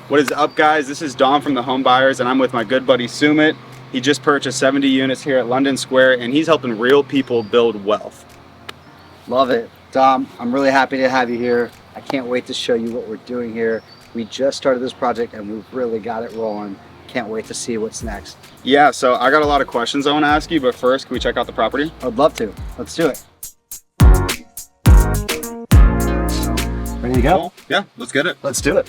What is up, guys? This is Dom from the Home Buyers, and I'm with my good buddy Sumit. He just purchased 70 units here at London Square, and he's helping real people build wealth. Love it. Dom, I'm really happy to have you here. I can't wait to show you what we're doing here. We just started this project and we've really got it rolling. Can't wait to see what's next. Yeah, so I got a lot of questions I want to ask you, but first, can we check out the property? I'd love to. Let's do it. Ready to go? Cool. Yeah, let's get it. Let's do it.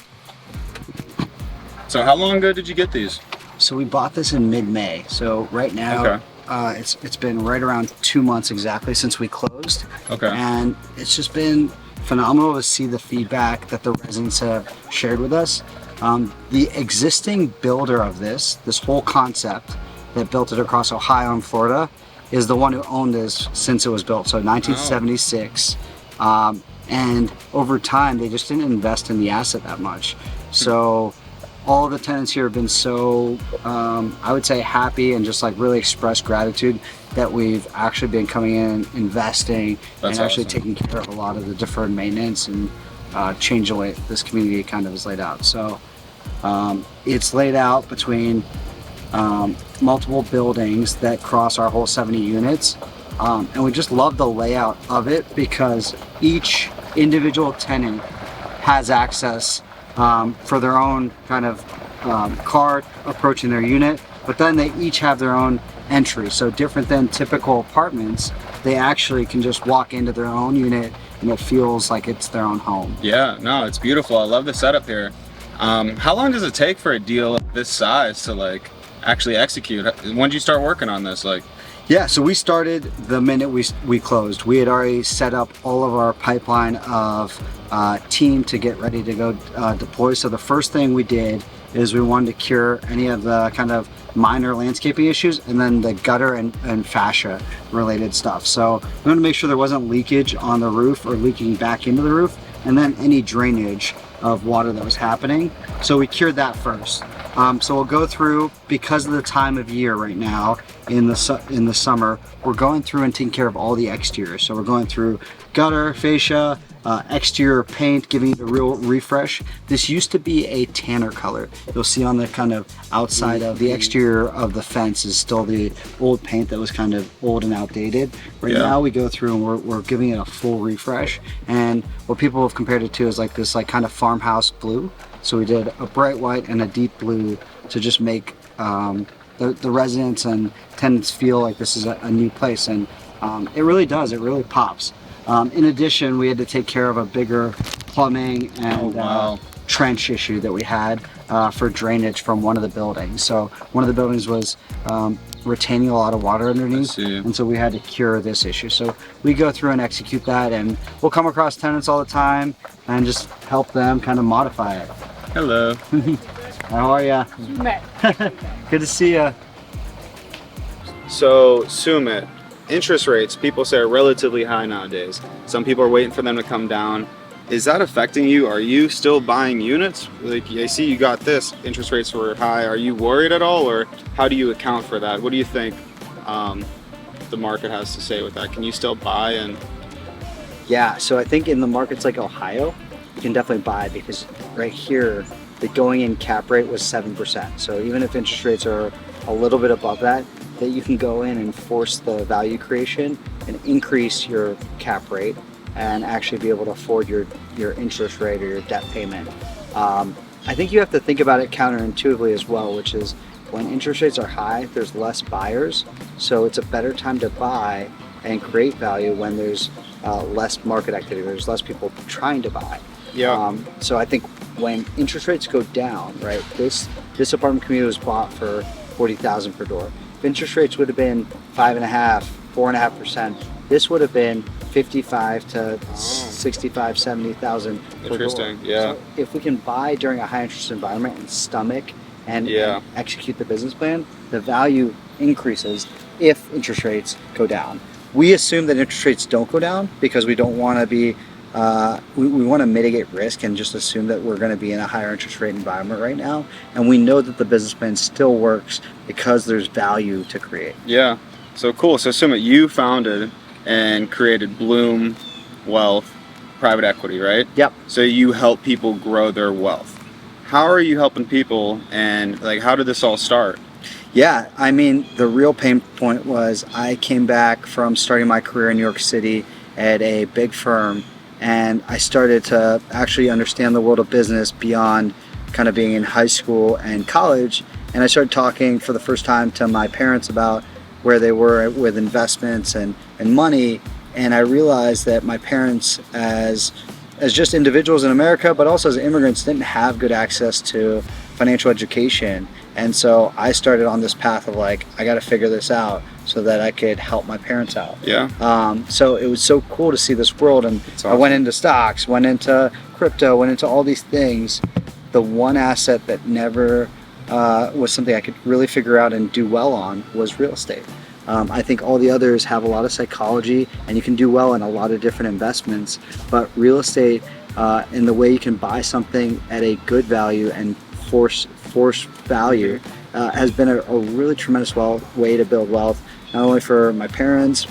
So how long ago did you get these? So we bought this in mid-May. So right now, Okay. it's been right around 2 months exactly since we closed. Okay. And it's just been phenomenal to see the feedback that the residents have shared with us. The existing builder of this whole concept that built it across Ohio and Florida, is the one who owned this since it was built. So 1976. And over time, they just didn't invest in the asset that much. So all of the tenants here have been so, I would say, happy and just like really expressed gratitude that we've actually been coming in, investing, That's and actually awesome. taking care of a lot of the deferred maintenance and change the way this community kind of is laid out. So it's laid out between multiple buildings that cross our whole 70 units. And we just love the layout of it because each individual tenant has access for their own kind of car approaching their unit, but then they each have their own entry. So different than typical apartments, they actually can just walk into their own unit and it feels like it's their own home. Yeah, no, it's beautiful. I love the setup here. How long does it take for a deal of this size to like actually execute? When did you start working on this? Yeah, so we started the minute we closed. We had already set up all of our pipeline of team to get ready to go deploy. So the first thing we did is we wanted to cure any of the kind of minor landscaping issues and then the gutter and fascia related stuff. So we wanted to make sure there wasn't leakage on the roof or leaking back into the roof, and then any drainage of water that was happening. So we cured that first. So we'll go through, because of the time of year right now in the summer, we're going through and taking care of all the exteriors. So we're going through gutter, fascia, exterior paint, giving it a real refresh. This used to be a tanner color. You'll see on the kind of outside of the exterior of the fence is still the old paint that was kind of old and outdated. Right now we go through and we're giving it a full refresh. And what people have compared it to is like this like kind of farmhouse blue. So we did a bright white and a deep blue to just make the residents and tenants feel like this is a new place. And it really does, it really pops. In addition, we had to take care of a bigger plumbing and trench issue that we had for drainage from one of the buildings. So one of the buildings was retaining a lot of water underneath, and so we had to cure this issue. So we go through and execute that, and we'll come across tenants all the time and just help them kind of modify it. Hello. How are ya? Good to see ya. So, Sumit, interest rates, people say, are relatively high nowadays. Some people are waiting for them to come down. Is that affecting you? Are you still buying units? Like, I see you got this, interest rates were high. Are you worried at all, or how do you account for that? What do you think the market has to say with that? Can you still buy? And Yeah, so I think in the markets like Ohio, you can definitely buy, because right here, the going in cap rate was 7%. So even if interest rates are a little bit above that you can go in and force the value creation and increase your cap rate and actually be able to afford your interest rate or your debt payment. I think you have to think about it counterintuitively as well, which is when interest rates are high, there's less buyers. So it's a better time to buy and create value when there's less market activity, there's less people trying to buy. So I think when interest rates go down, right, this apartment community was bought for $40,000 per door. If interest rates would have been 5.5%, 4.5%, this would have been 55 to 65, 70,000 per door. Interesting, yeah. So if we can buy during a high interest environment and stomach and execute the business plan, the value increases if interest rates go down. We assume that interest rates don't go down because we don't want to be we want to mitigate risk and just assume that we're going to be in a higher interest rate environment right now, and we know that the business plan still works because there's value to create. Yeah, so cool. So Sumit, you founded and created Bloom Wealth Private Equity, right? Yep. So you help people grow their wealth. how are you helping people, and like how did this all start? Yeah, I mean, the real pain point was I came back from starting my career in New York City at a big firm, and I started to actually understand the world of business beyond kind of being in high school and college. And I started talking for the first time to my parents about where they were with investments and money. And I realized that my parents, as just individuals in America, but also as immigrants, didn't have good access to financial education. And so I started on this path of like, I got to figure this out so that I could help my parents out. Yeah. So it was so cool to see this world. And Awesome. I went into stocks, went into crypto, went into all these things. The one asset that never was something I could really figure out and do well on was real estate. I think all the others have a lot of psychology, and you can do well in a lot of different investments, but real estate, in the way you can buy something at a good value and force value, has been a really tremendous way to build wealth, not only for my parents,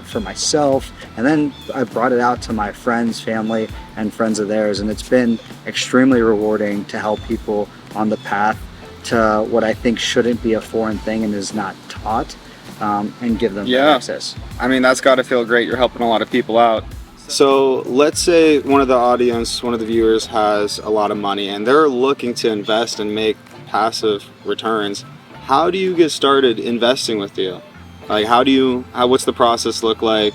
for myself, and then I brought it out to my friends, family, and friends of theirs, and it's been extremely rewarding to help people on the path to what I think shouldn't be a foreign thing and is not taught, and give them that access. I mean, that's got to feel great. You're helping a lot of people out. So let's say one of the viewers has a lot of money and they're looking to invest and make passive returns. How do you get started investing with you? Like, what's the process look like,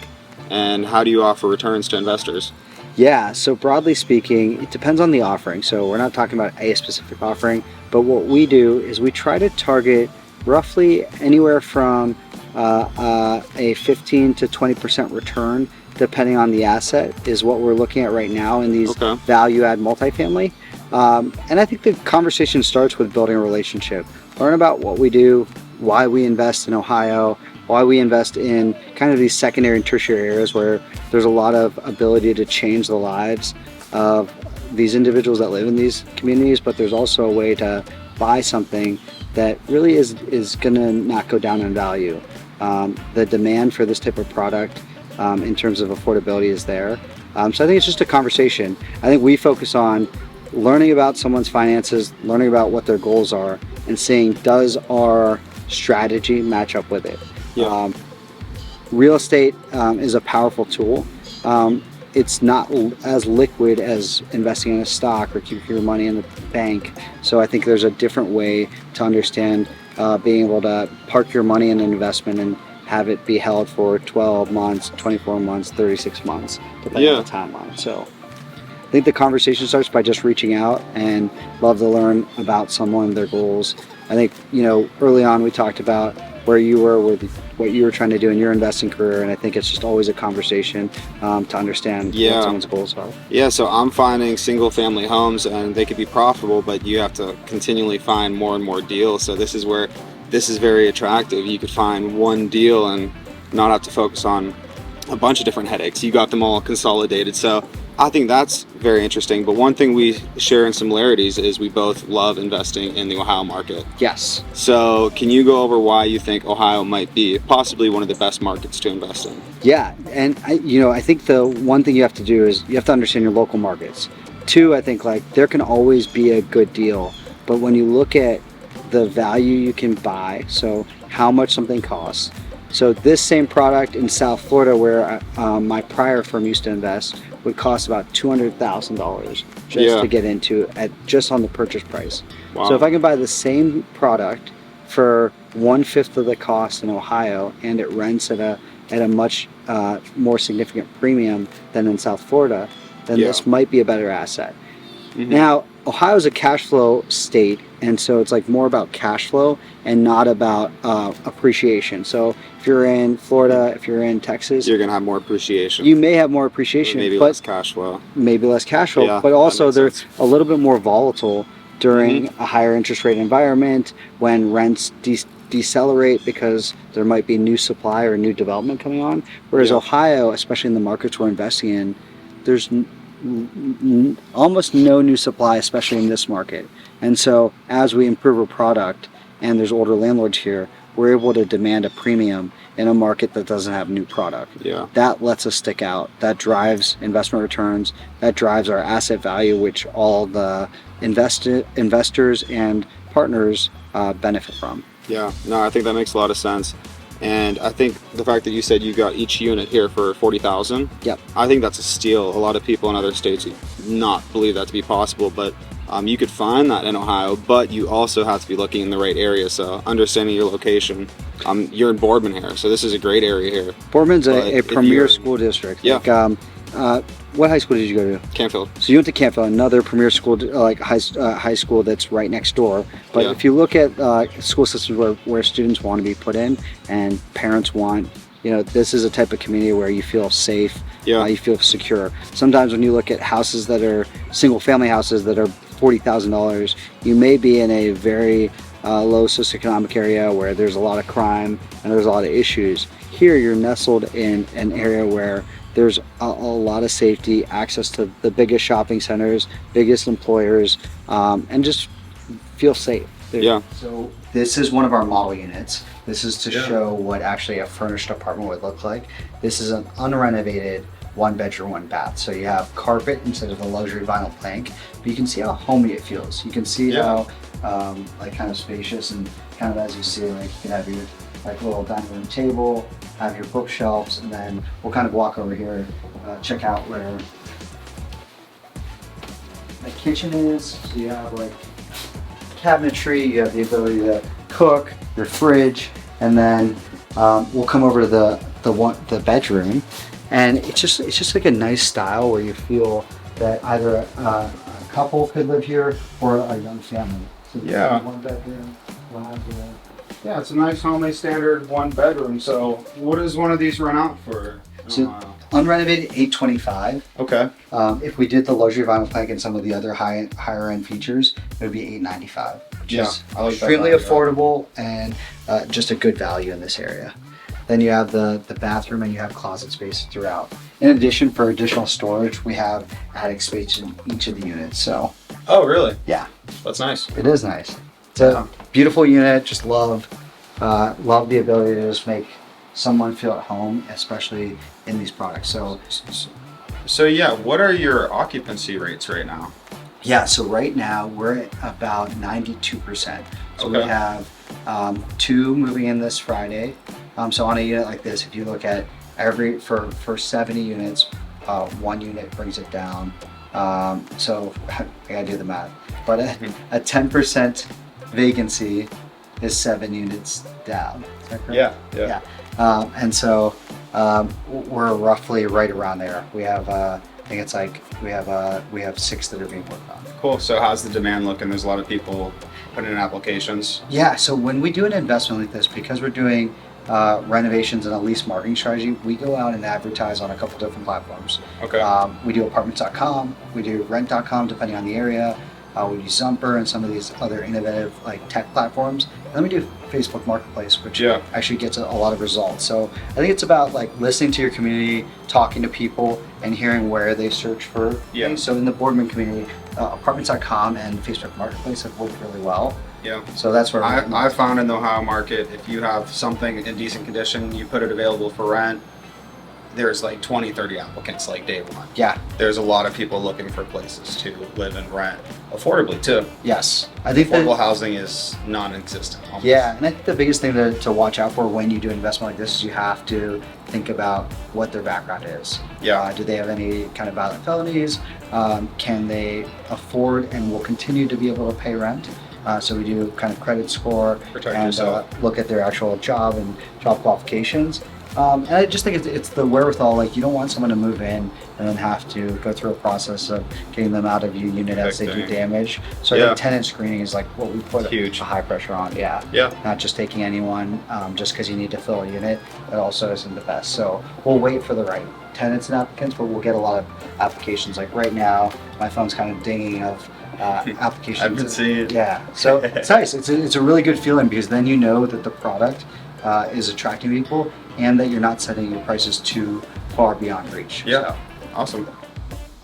and how do you offer returns to investors? Yeah, so broadly speaking, it depends on the offering. So we're not talking about a specific offering, but what we do is we try to target roughly anywhere from a 15 to 20% return, depending on the asset, is what we're looking at right now in these value add multifamily. And I think the conversation starts with building a relationship. Learn about what we do, why we invest in Ohio, why we invest in kind of these secondary and tertiary areas where there's a lot of ability to change the lives of these individuals that live in these communities, but there's also a way to buy something that really is going to not go down in value. The demand for this type of product, in terms of affordability, is there. So I think it's just a conversation. I think we focus on learning about someone's finances, learning about what their goals are, and seeing, does our strategy match up with it? Yeah. Real estate is a powerful tool. It's not as liquid as investing in a stock or keeping your money in the bank. So I think there's a different way to understand being able to park your money in an investment and have it be held for 12 months, 24 months, 36 months, depending on the timeline. So I think the conversation starts by just reaching out, and love to learn about someone, their goals. I think, early on we talked about where you were with what you were trying to do in your investing career, and I think it's just always a conversation to understand what someone's goals are. Yeah, so I'm finding single family homes, and they could be profitable, but you have to continually find more and more deals. So this is where this is very attractive. You could find one deal and not have to focus on a bunch of different headaches. You got them all consolidated. So I think that's very interesting. But one thing we share in similarities is we both love investing in the Ohio market. Yes. So can you go over why you think Ohio might be possibly one of the best markets to invest in? Yeah, and I think the one thing you have to do is you have to understand your local markets. Two, I think there can always be a good deal, but when you look at the value you can buy, so how much something costs. So this same product in South Florida, where my prior firm used to invest, would cost about $200,000 just to get into just on the purchase price. Wow. So if I can buy the same product for 1/5 of the cost in Ohio, and it rents at a much more significant premium than in South Florida, then this might be a better asset. Mm-hmm. Now, Ohio is a cash flow state, and so it's more about cash flow and not about appreciation. So if you're in Florida, if you're in Texas, you're going to have more appreciation. You may have more appreciation, maybe less cash flow. Maybe less cash flow, but also they're a little bit more volatile during a higher interest rate environment, when rents decelerate because there might be new supply or new development coming on. Whereas Ohio, especially in the markets we're investing in, there's almost no new supply, especially in this market. And so as we improve our product and there's older landlords here, we're able to demand a premium in a market that doesn't have new product. Yeah. That lets us stick out. That drives investment returns. That drives our asset value, which all the investors and partners benefit from. Yeah, no, I think that makes a lot of sense. And I think the fact that you said you got each unit here for 40,000, Yep. I think that's a steal. A lot of people in other states would not believe that to be possible, but you could find that in Ohio, but you also have to be looking in the right area. So understanding your location, you're in Boardman here, so this is a great area here. Boardman's But a if premier you're- school district. Yeah. Like, what high school did you go to? Canfield. So you went to Canfield, another premier school, like high school that's right next door. But Yeah. if you look at school systems where students want to be put in and parents want, this is a type of community where you feel safe, Yeah. you feel secure. Sometimes when you look at houses that are single family houses that are $40,000, you may be in a very low socioeconomic area where there's a lot of crime and there's a lot of issues. Here you're nestled in an area where there's a lot of safety, access to the biggest shopping centers, biggest employers, and just feel safe. Yeah. So this is one of our model units. This is to Yeah. show what actually a furnished apartment would look like. This is an unrenovated 1 bedroom, 1 bath. So you have carpet instead of the luxury vinyl plank, but you can see how homey it feels. You can see Yeah. how kind of spacious, and kind of as you see, like you can have your little dining room table, have your bookshelves, and then we'll kind of walk over here, check out where the kitchen is. So you have like cabinetry, you have the ability to cook, your fridge, and then we'll come over to the bedroom, and it's just like a nice style where you feel that either a couple could live here or a young family. So Yeah. 1 bedroom, we'll have Yeah, it's a nice homely standard 1 bedroom. So what does one of these run out for? So unrenovated $825. Okay. If we did the luxury vinyl plank and some of the other higher end features, it would be $895, which Yeah, is I like that extremely value. affordable and just a good value in this area. Then you have the bathroom, and you have closet space throughout. In addition, for additional storage, we have attic space in each of the units. So Oh, really? yeah, That's nice. it is nice. It's a beautiful unit. Just love the ability to just make someone feel at home, especially in these products. So yeah, what are your occupancy rates right now? Yeah, so right now we're at about 92%. So we Okay. have 2 moving in this Friday. So on a unit like this, if you look at for 70 units, 1 unit brings it down. So I gotta do the math. But a 10% vacancy is 7 units down. Is that correct? Yeah. And so we're roughly right around there. We have, I think it's like we have 6 that are being worked on. Cool. So how's the demand looking? There's a lot of people putting in applications. Yeah. So when we do an investment like this, because we're doing renovations and a lease marketing strategy, we go out and advertise on a couple different platforms. Okay. We do apartments.com, we do rent.com depending on the area. We use Zumper and some of these other innovative like tech platforms. And then we do Facebook Marketplace, which actually gets a lot of results. So I think it's about like listening to your community, talking to people, and hearing where they search for things. So in the Boardman community, apartments.com and Facebook Marketplace have worked really well. Yeah. So that's where I found in the Ohio market, if you have something in decent condition, you put it available for rent, there's like 20, 30 applicants like day one. Yeah. There's a lot of people looking for places to live and rent affordably too. Yes. I think Affordable housing is non-existent. Almost. Yeah, and I think the biggest thing to watch out for when you do an investment like this is you have to think about what their background is. Yeah. Do they have any kind of violent felonies? Can they afford and will continue to be able to pay rent? So we do kind of credit score Protect and yourself. look at their actual job and job qualifications. And I just think it's the wherewithal. Like you don't want someone to move in and then have to go through a process of getting them out of your unit as they do Evicting. damage. So I think tenant screening is like what we put Huge. a high pressure on. Yeah. Not just taking anyone just because you need to fill a unit. That also isn't the best. So we'll wait for the right tenants and applicants, but we'll get a lot of applications. Like right now, my phone's kind of dinging of applications. I've been seeing it. Yeah. So it's nice. It's a really good feeling because then you know that the product is attracting people and that you're not setting your prices too far beyond reach. Yeah. So. Awesome.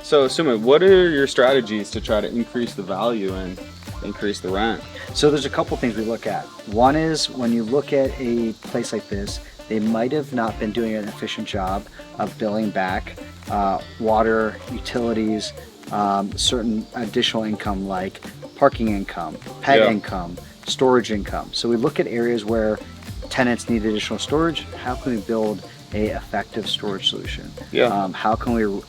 So Sumit, what are your strategies to try to increase the value in increase the rent. So there's a couple things we look at. One is when you look at a place like this, they might have not been doing an efficient job of billing back water, utilities, certain additional income like parking income, pet income, storage income. So we look at areas where tenants need additional storage. How can we build a effective storage solution? How can we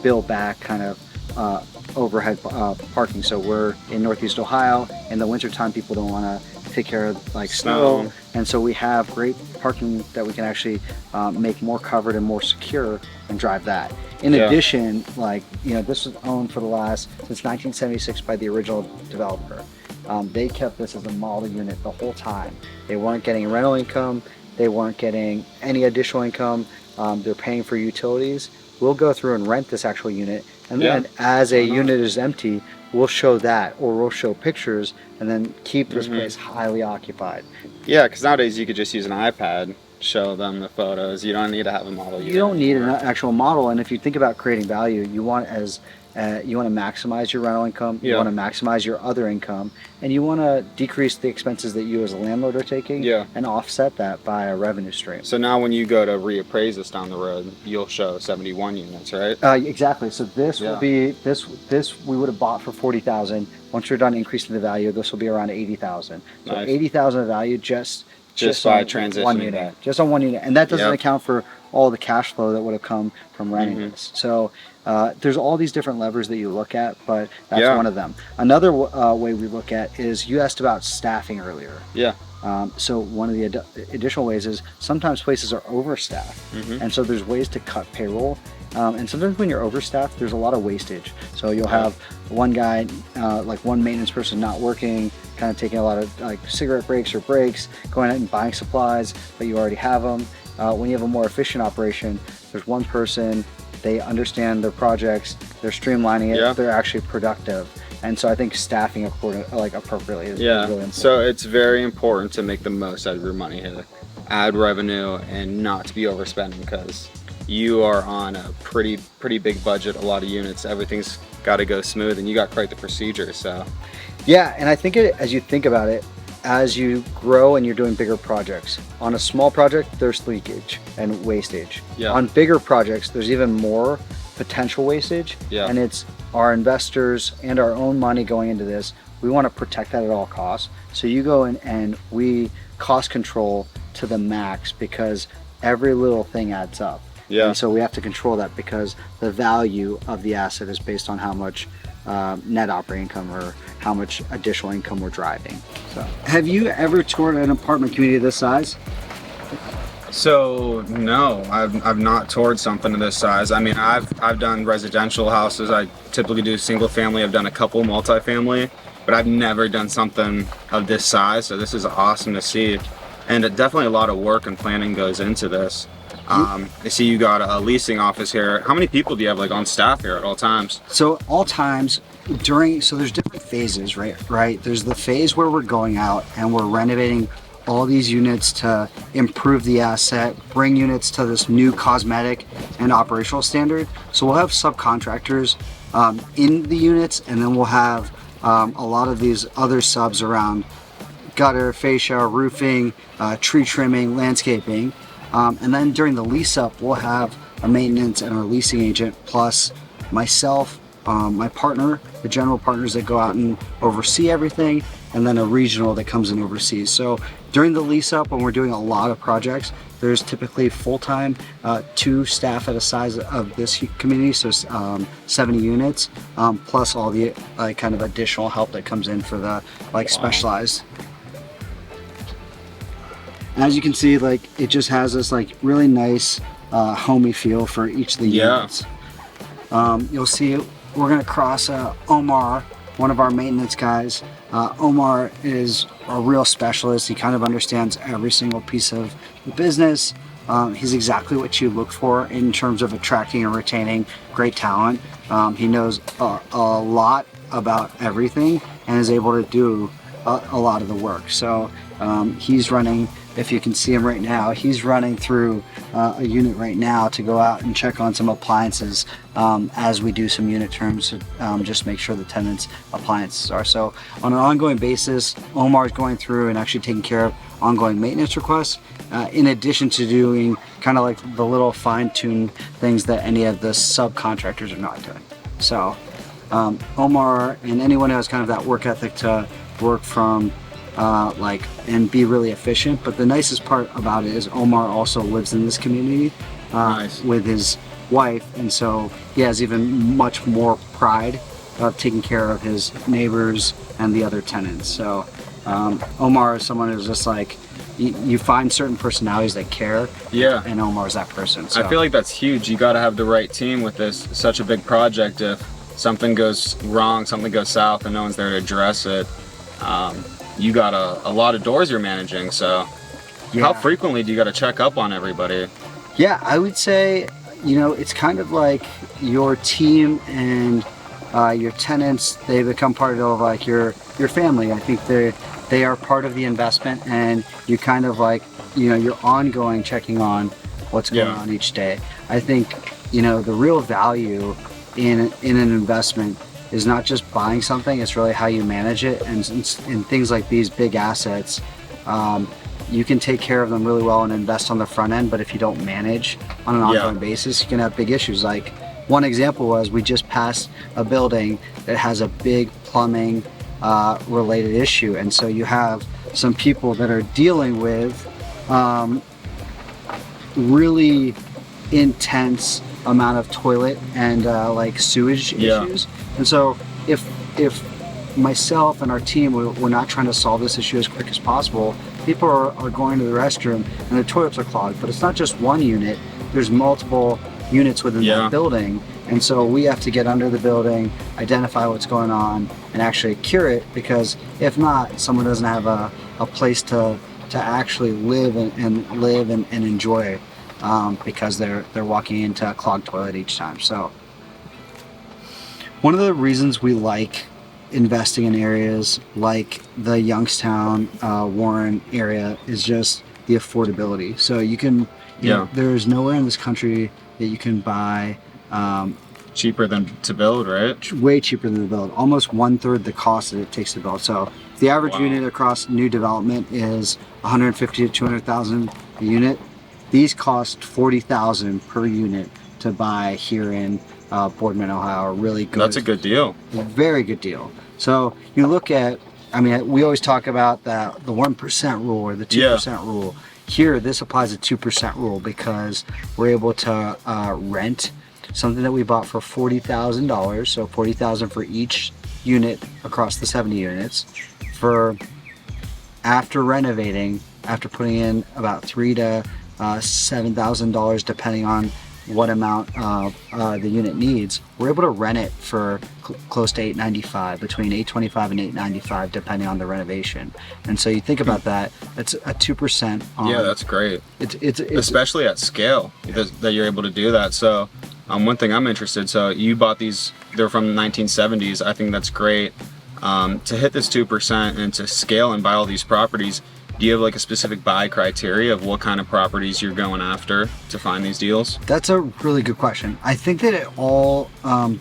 bill back kind of overhead parking? So we're in Northeast Ohio. In the wintertime, people don't want to take care of like snow. And so we have great parking that we can actually make more covered and more secure and drive that. In addition, like, you know, this was owned for the last, since 1976 by the original developer. They kept this as a model unit the whole time. They weren't getting rental income. They weren't getting any additional income. They're paying for utilities. We'll go through and rent this actual unit. And then as a unit is empty, we'll show that, or we'll show pictures and then keep this place highly occupied. Yeah, because nowadays you could just use an iPad, show them the photos. You don't need to have a model unit. You don't need an actual model. And if you think about creating value, you want you want to maximize your rental income, you want to maximize your other income, and you want to decrease the expenses that you as a landlord are taking and offset that by a revenue stream. So now when you go to reappraise this down the road, you'll show 71 units, right? Exactly. So this will be, this we would have bought for 40,000. Once you're done increasing the value, this will be around 80,000. So 80,000 of value just by on transitioning one unit, that. just on one unit, and that doesn't account for all the cash flow that would have come from renting this. So there's all these different levers that you look at, but that's one of them. Another way we look at is, you asked about staffing earlier. So one of the additional ways is sometimes places are overstaffed, and so there's ways to cut payroll. And sometimes when you're overstaffed, there's a lot of wastage. So you'll have one guy, like one maintenance person not working, kind of taking a lot of like cigarette breaks or breaks, going out and buying supplies, but you already have them. When you have a more efficient operation, there's one person, they understand their projects, they're streamlining it, they're actually productive. And so I think staffing appropriately is really important. So it's very important to make the most out of your money here, add revenue, and not to be overspending, because you are on a pretty big budget, a lot of units, everything's got to go smooth, and you got quite the procedure. So yeah, and I think as you think about it, as you grow and you're doing bigger projects, on a small project there's leakage and wastage. On bigger projects there's even more potential wastage, and it's our investors and our own money going into this. We want to protect that at all costs. So you go in and we cost control to the max, because every little thing adds up. And so we have to control that, because the value of the asset is based on how much net operating income or how much additional income we're driving. So, have you ever toured an apartment community this size? So no, I've not toured something of this size. I mean, I've done residential houses. I typically do single family. I've done a couple multifamily, but I've never done something of this size. So this is awesome to see, and definitely a lot of work and planning goes into this. I see you got a leasing office here. How many people do you have like on staff here at all times? So all times so there's different phases, right? There's the phase where we're going out and we're renovating all these units to improve the asset, bring units to this new cosmetic and operational standard. So we'll have subcontractors in the units, and then we'll have a lot of these other subs around gutter, fascia, roofing, tree trimming, landscaping. And then during the lease up, we'll have a maintenance and our leasing agent, plus myself, my partner, the general partners that go out and oversee everything, and then a regional that comes and oversees. So during the lease up, when we're doing a lot of projects, there's typically full-time 2 staff at a size of this community, so 70 units, plus all the kind of additional help that comes in for the specialized. As you can see, like, it just has this like really nice homey feel for each of the units. You'll see we're gonna cross Omar, one of our maintenance guys. Omar is a real specialist. He kind of understands every single piece of the business. He's exactly what you look for in terms of attracting and retaining great talent. He knows a lot about everything and is able to do a lot of the work. So he's running if you can see him right now, he's running through a unit right now to go out and check on some appliances as we do some unit terms to just make sure the tenants' appliances are. So on an ongoing basis, Omar is going through and actually taking care of ongoing maintenance requests, in addition to doing kind of like the little fine-tuned things that any of the subcontractors are not doing. So Omar and anyone who has kind of that work ethic to work from and be really efficient. But the nicest part about it is Omar also lives in this community Nice. with his wife, and so he has even much more pride of taking care of his neighbors and the other tenants. So Omar is someone who's just like, you find certain personalities that care, Yeah. and Omar is that person. So I feel like that's huge. You got to have the right team with this such a big project. If something goes wrong, something goes south, and no one's there to address it, you got a lot of doors you're managing. So yeah. how frequently do you got to check up on everybody? Yeah, I would say, it's kind of like your team and your tenants, they become part of like your family. I think they are part of the investment, and you kind of like, you're ongoing checking on what's going on each day. I think, the real value in an investment is not just buying something, it's really how you manage it. And in things like these big assets, you can take care of them really well and invest on the front end, but if you don't manage on an ongoing basis, you can have big issues. Like one example was, we just passed a building that has a big plumbing related issue, and so you have some people that are dealing with really intense amount of toilet and like sewage issues. And so if myself and our team, we're not trying to solve this issue as quick as possible, people are going to the restroom and the toilets are clogged. But it's not just one unit, there's multiple units within that building, and so we have to get under the building, identify what's going on, and actually cure it, because if not, someone doesn't have a place to actually live and enjoy, because they're walking into a clogged toilet each time. So one of the reasons we like investing in areas like the Youngstown, Warren area is just the affordability. So you can, there's nowhere in this country that you can buy cheaper than to build, right? Way cheaper than to build, almost 1/3 the cost that it takes to build. So the average unit across new development is 150 to 200,000 a unit. These cost $40,000 per unit to buy here in Boardman, Ohio. Are really good. That's a good deal. Very good deal. So you look at, we always talk about the 1% rule or the 2% rule. Here, this applies a 2% rule, because we're able to rent something that we bought for $40,000. So $40,000 for each unit across the 70 units. For after renovating, after putting in about $3,000 to $7,000, depending on what amount the unit needs, we're able to rent it for close to $895, between $825 and $895, depending on the renovation. And so you think about that, it's a 2% on. Yeah, that's great. It's especially at scale that you're able to do that. So one thing I'm interested, so you bought these, they're from the 1970s. I think that's great. To hit this 2% and to scale and buy all these properties, do you have like a specific buy criteria of what kind of properties you're going after to find these deals? That's a really good question. I think that it all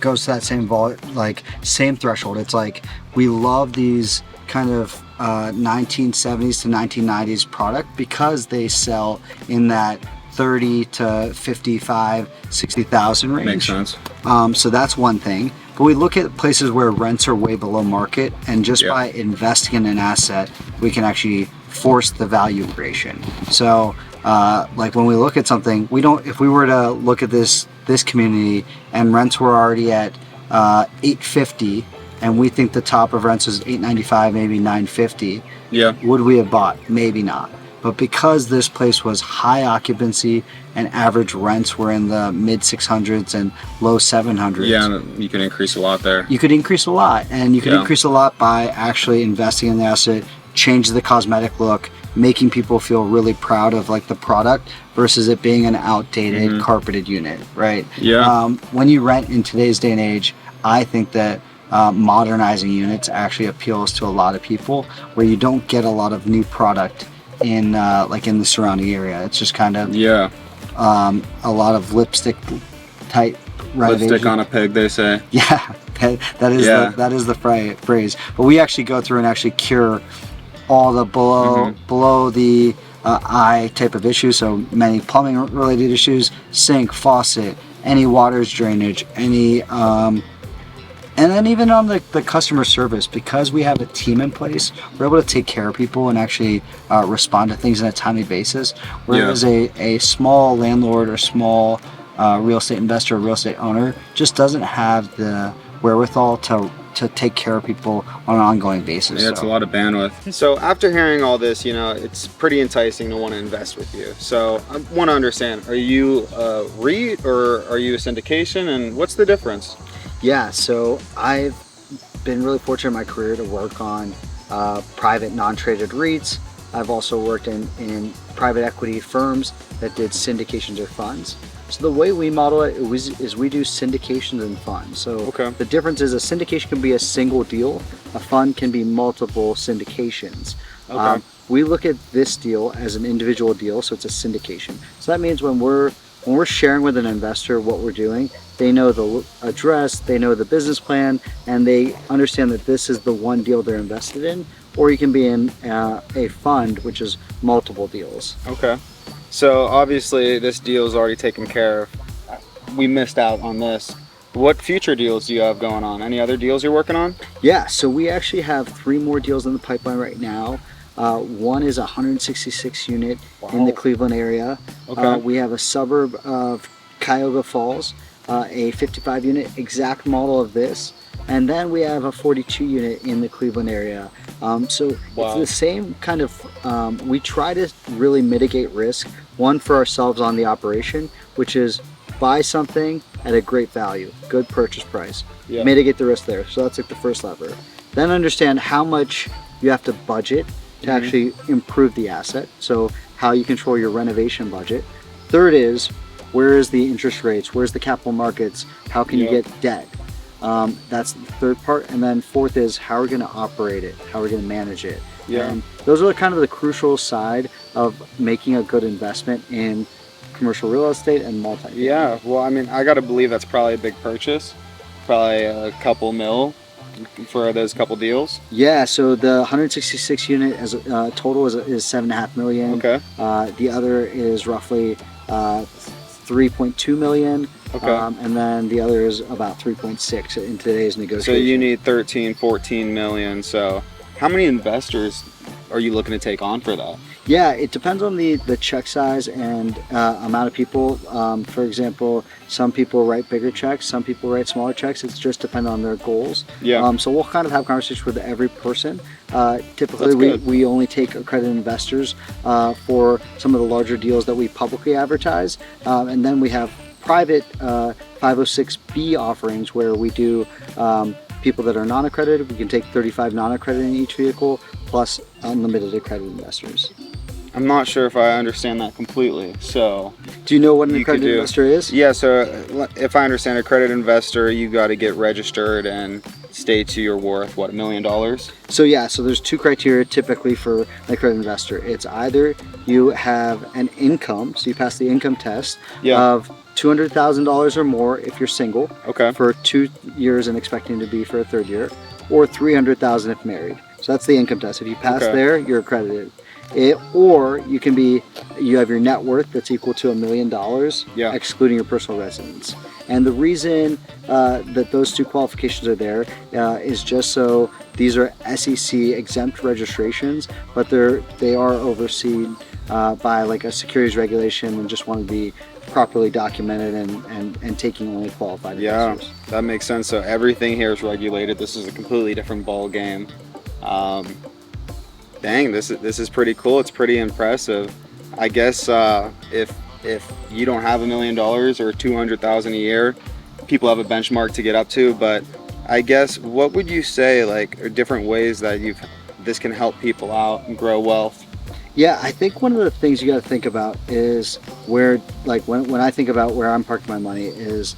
goes to that same threshold. It's like, we love these kind of 1970s to 1990s product because they sell in that 30 to 55, 60,000 range. Makes sense. So that's one thing. But we look at places where rents are way below market, and just by investing in an asset, we can actually force the value creation. So like when we look at something, if we were to look at this community and rents were already at $850, and we think the top of rents is $895, maybe $950, would we have bought? Maybe not. But because this place was high occupancy and average rents were in the mid 600s and low 700s. Yeah, you can increase a lot there. You could increase a lot, and you could increase a lot by actually investing in the asset, change the cosmetic look, making people feel really proud of like the product versus it being an outdated carpeted unit, right? Yeah. When you rent in today's day and age, I think that modernizing units actually appeals to a lot of people, where you don't get a lot of new product in like in the surrounding area. It's just kind of Yeah. a lot of lipstick type renovation. Lipstick on a pig, they say. Yeah, that is Yeah. that is the phrase. But we actually go through and actually cure all the below the eye type of issues. So many plumbing related issues, sink, faucet, any water's drainage, any and then even on the customer service, because we have a team in place, we're able to take care of people and actually respond to things on a timely basis. Whereas a small landlord or small real estate investor or real estate owner just doesn't have the wherewithal to take care of people on an ongoing basis. Yeah, it's a lot of bandwidth. So after hearing all this, you know, it's pretty enticing to want to invest with you. So I want to understand, are you a REIT or are you a syndication, and what's the difference? Yeah, so I've been really fortunate in my career to work on private non-traded REITs. I've also worked in private equity firms that did syndications or funds. So the way we model it is we do syndications and funds. So the difference is a syndication can be a single deal, a fund can be multiple syndications. We look at this deal as an individual deal, so it's a syndication. So that means when we're sharing with an investor what we're doing, they know the address, they know the business plan, and they understand that this is the one deal they're invested in. Or you can be in a fund, which is multiple deals. Okay. So obviously this deal is already taken care of. We missed out on this. What future deals do you have going on? Any other deals you're working on? Yeah, so we actually have 3 more deals in the pipeline right now. One is a 166 unit in the Cleveland area. We have a suburb of Cuyahoga Falls, a 55 unit exact model of this. And then we have a 42 unit in the Cleveland area. It's the same kind of, we try to really mitigate risk, one for ourselves on the operation, which is buy something at a great value, good purchase price, mitigate the risk there. So that's like the first lever. Then understand how much you have to budget to actually improve the asset. So how you control your renovation budget. Third is, where is the interest rates? Where's the capital markets? How can you get debt? That's the third part. And then fourth is, how are we going to operate it? How are we going to manage it? And those are kind of the crucial side of making a good investment in commercial real estate and multifamily. Yeah, well, I mean, I got to believe that's probably a big purchase. Probably a couple mil for those couple deals. Yeah, so the 166 unit as total is 7.5 million. The other is roughly 3.2 million. And then the other is about 3.6 in today's negotiation. So you need 13, 14 million. So how many investors are you looking to take on for that? Yeah, it depends on the check size and amount of people. For example, some people write bigger checks, some people write smaller checks. It's just depending on their goals. So we'll kind of have conversations with every person. Typically, we only take accredited investors for some of the larger deals that we publicly advertise. And then we have private 506B offerings where we do people that are non-accredited. We can take 35 non-accredited in each vehicle, plus unlimited accredited investors. I'm not sure if I understand that completely. So, do you know what an accredited investor is? Yeah, so if I understand, accredited investor, you got to get registered and states you're worth, what, $1 million? So yeah, so there's 2 criteria typically for an accredited investor. It's either you have an income, so you pass the income test of $200,000 or more if you're single for 2 years and expecting to be for a 3rd year, or $300,000 if married. So that's the income test. If you pass there, you're accredited. Or you have your net worth that's equal to $1 million, excluding your personal residence. And the reason that those 2 qualifications are there is just so these are SEC exempt registrations, but they are overseen by like a securities regulation and just want to be properly documented and taking only qualified investors. Yeah, that makes sense. So everything here is regulated. This is a completely different ball game. Dang, this is pretty cool. It's pretty impressive. I guess if you don't have $1 million or $200,000 a year, people have a benchmark to get up to. But I guess, what would you say are different ways that this can help people out and grow wealth? Yeah, I think one of the things you got to think about is where, like when I think about where I'm parking my money, is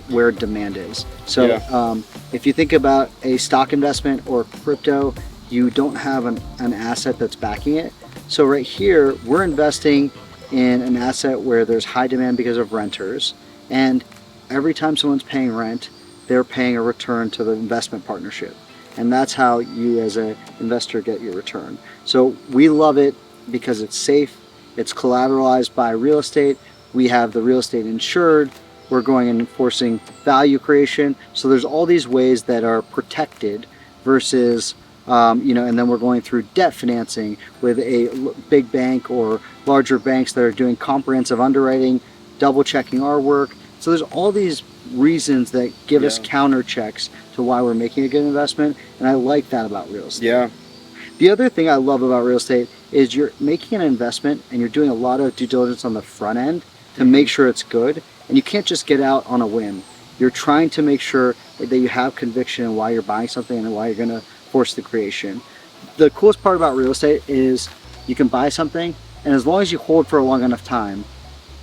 where demand is. So if you think about a stock investment or crypto, you don't have an asset that's backing it. So right here, we're investing in an asset where there's high demand because of renters, and every time someone's paying rent, they're paying a return to the investment partnership. And that's how you as an investor get your return. So we love it because it's safe, it's collateralized by real estate, we have the real estate insured, we're going and enforcing value creation. So there's all these ways that are protected versus and then we're going through debt financing with a big bank or larger banks that are doing comprehensive underwriting, double checking our work. So there's all these reasons that give us counter checks to why we're making a good investment, and I like that about real estate. Yeah. The other thing I love about real estate is you're making an investment and you're doing a lot of due diligence on the front end to make sure it's good, and you can't just get out on a whim. You're trying to make sure that you have conviction in why you're buying something and why you're going to force the creation. The coolest part about real estate is you can buy something, and as long as you hold for a long enough time,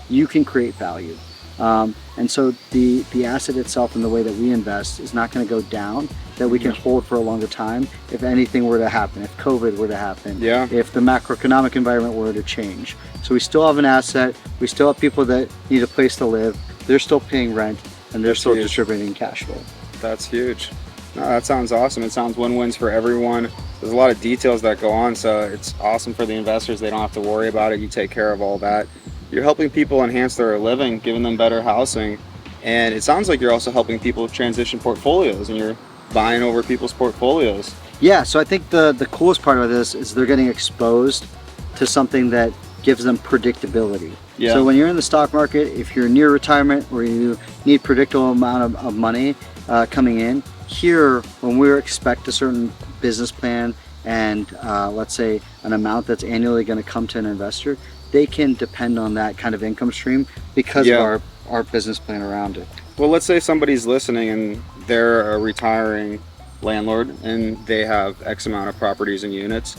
you can create value. And so the asset itself and the way that we invest is not going to go down, that we can hold for a longer time if anything were to happen, if COVID were to happen, if the macroeconomic environment were to change. So we still have an asset, we still have people that need a place to live, they're still paying rent, and they're still distributing cash flow. That's huge. No, that sounds awesome. It sounds win-wins for everyone. There's a lot of details that go on, so it's awesome for the investors. They don't have to worry about it. You take care of all that. You're helping people enhance their living, giving them better housing, and it sounds like you're also helping people transition portfolios, and you're buying over people's portfolios. Yeah, so I think the coolest part of this is they're getting exposed to something that gives them predictability. Yeah. So when you're in the stock market, if you're near retirement or you need predictable amount of money coming in, here when we expect a certain business plan and let's say an amount that's annually going to come to an investor, they can depend on that kind of income stream because of our business plan around it. Well, let's say somebody's listening and they're a retiring landlord and they have X amount of properties and units.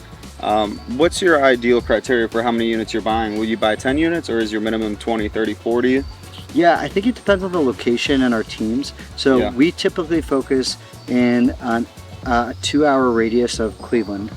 What's your ideal criteria for how many units you're buying? Will you buy 10 units or is your minimum 20, 30, 40? Yeah, I think it depends on the location and our teams. So we typically focus in on a 2-hour radius of Cleveland.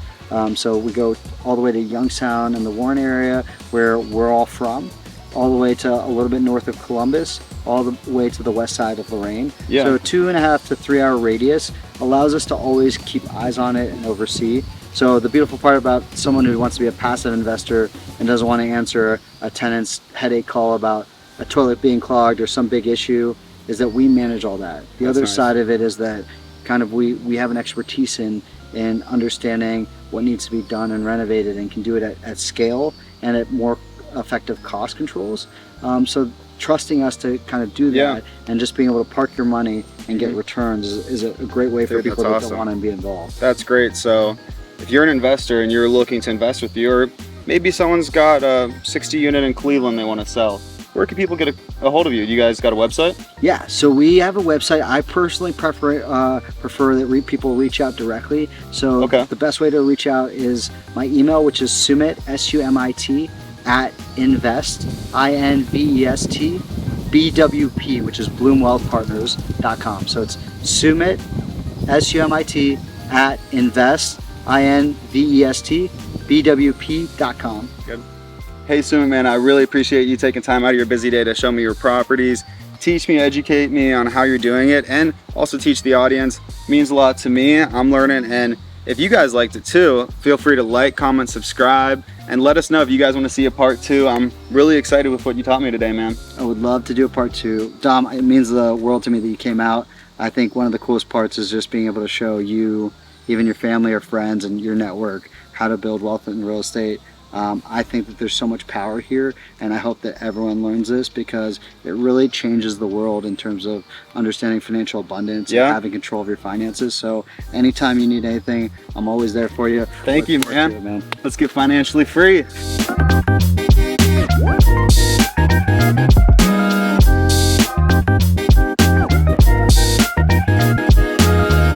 So we go all the way to Youngstown and the Warren area where we're all from, all the way to a little bit north of Columbus, all the way to the west side of Lorraine. So a 2.5 to 3 hour radius allows us to always keep eyes on it and oversee. So the beautiful part about someone who wants to be a passive investor and doesn't want to answer a tenant's headache call about a toilet being clogged or some big issue is that we manage all that. The other side of it is that kind of we have an expertise in understanding what needs to be done and renovated and can do it at scale and at more effective cost controls. So trusting us to kind of do that and just being able to park your money and get returns is a great way for people that don't want to be involved. That's great. So if you're an investor and you're looking to invest with you, or maybe someone's got a 60 unit in Cleveland they want to sell, where can people get a hold of you? You guys got a website? Yeah, so we have a website. I personally prefer that people reach out directly. So the best way to reach out is my email, which is Sumit, S-U-M-I-T, at invest, I-N-V-E-S-T, BWP, which is bloomwealthpartners.com. So it's Sumit, S-U-M-I-T, at invest, I-N-V-E-S-T, BWP.com. Good. Hey Sumit, man, I really appreciate you taking time out of your busy day to show me your properties, teach me, educate me on how you're doing it, and also teach the audience. It means a lot to me. I'm learning, and if you guys liked it too, feel free to like, comment, subscribe, and let us know if you guys want to see a part 2. I'm really excited with what you taught me today, man. I would love to do a part 2. Dom, it means the world to me that you came out. I think one of the coolest parts is just being able to show you, even your family or friends and your network, how to build wealth in real estate. I think that there's so much power here, and I hope that everyone learns this because it really changes the world in terms of understanding financial abundance and having control of your finances. So anytime you need anything, I'm always there for you. Thank you, man. Let's get financially free.